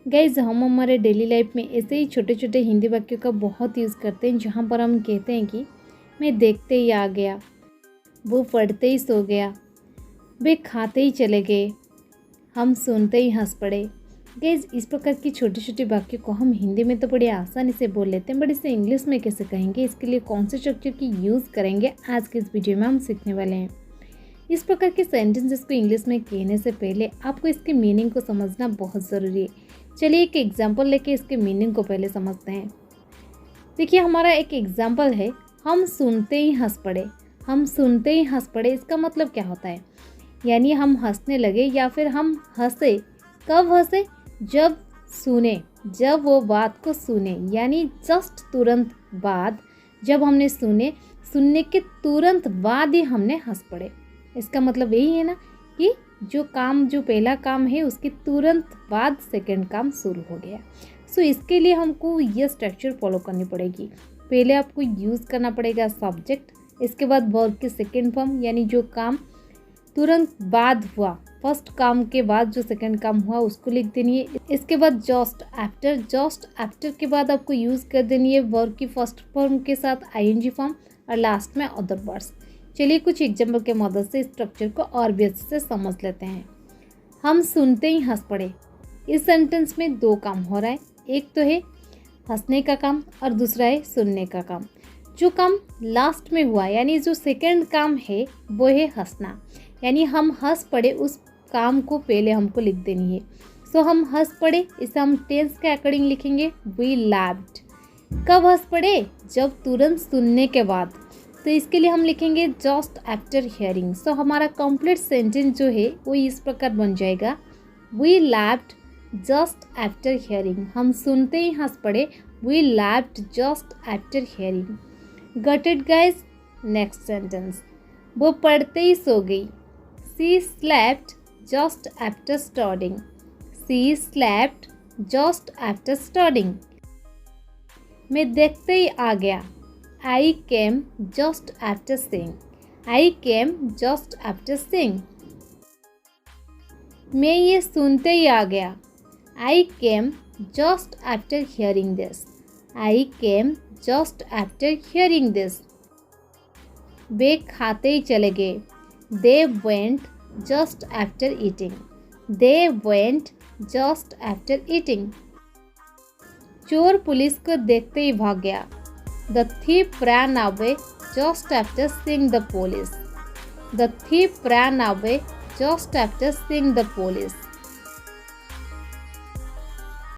Guys हम हमारे daily life में ऐसे ही छोटे छोटे हिंदी वाक्यों का बहुत यूज़ करते हैं, जहाँ पर हम कहते हैं कि मैं देखते ही आ गया, वो पढ़ते ही सो गया, वे खाते ही चले गए, हम सुनते ही हंस पड़े। गाइज इस प्रकार की छोटे छोटे वाक्यों को हम हिंदी में तो बड़ी आसानी से बोल लेते हैं, बट इसे इंग्लिश में कैसे कहेंगे, इसके लिए कौन से स्ट्रक्चर की यूज़ करेंगे, आज के इस वीडियो में हम सीखने वाले हैं। इस प्रकार के सेंटेंसेस को इंग्लिश में कहने से पहले आपको इसके मीनिंग को समझना बहुत ज़रूरी है। चलिए एक एग्जाम्पल लेके इसके मीनिंग को पहले समझते हैं। देखिए हमारा एक एग्जाम्पल है, हम सुनते ही हंस पड़े। हम सुनते ही हंस पड़े, इसका मतलब क्या होता है, यानी हम हंसने लगे या फिर हम हंसे। कब हंसे? जब सुने, जब वो बात को सुने, यानी जस्ट तुरंत बाद, जब हमने सुनने के तुरंत बाद ही हमने हंस पड़े। इसका मतलब यही है ना कि जो पहला काम है उसके तुरंत बाद सेकंड काम शुरू हो गया। सो इसके लिए हमको ये स्ट्रक्चर फॉलो करनी पड़ेगी। पहले आपको यूज़ करना पड़ेगा सब्जेक्ट, इसके बाद वर्ब के सेकंड फॉर्म, यानी जो काम तुरंत बाद हुआ, फर्स्ट काम के बाद जो सेकंड काम हुआ उसको लिख देनी है। इसके बाद जस्ट आफ्टर के बाद आपको यूज़ कर देनी है वर्ब की फर्स्ट फॉर्म के साथ आईएनजी फॉर्म, और लास्ट में अदर वर्ड्स। चलिए कुछ एग्जाम्पल के मदद से स्ट्रक्चर को और भी अच्छे से समझ लेते हैं। हम सुनते ही हंस पड़े। इस सेंटेंस में दो काम हो रहा है, एक तो है हंसने का काम और दूसरा है सुनने का काम। जो काम लास्ट में हुआ, यानी जो सेकंड काम है वो है हंसना, यानी हम हंस पड़े, उस काम को पहले हमको लिख देनी है। सो हम हंस पड़े, इसे हम टेंस के अकॉर्डिंग लिखेंगे, वी लैप्ड। कब हंस पड़े? जब तुरंत सुनने के बाद। तो इसके लिए हम लिखेंगे जस्ट आफ्टर हियरिंग। सो हमारा कंप्लीट सेंटेंस जो है वो इस प्रकार बन जाएगा, we laughed just after hearing. हम सुनते ही हंस पड़े, we laughed just after hearing. Got it guys? Next sentence, वो पढ़ते ही सो गई। She slept just after studying. She slept just after studying. मैं देखते ही आ गया। I came just after seeing. I came just after seeing. मैं ये सुनते ही आ गया। I came just after hearing this. I came just after hearing this. वे खाते ही चले गए। They went just after eating. They went just after eating. चोर police को देखते ही भाग गया। The thief ran away just after seeing the police. The thief ran away just after seeing the police.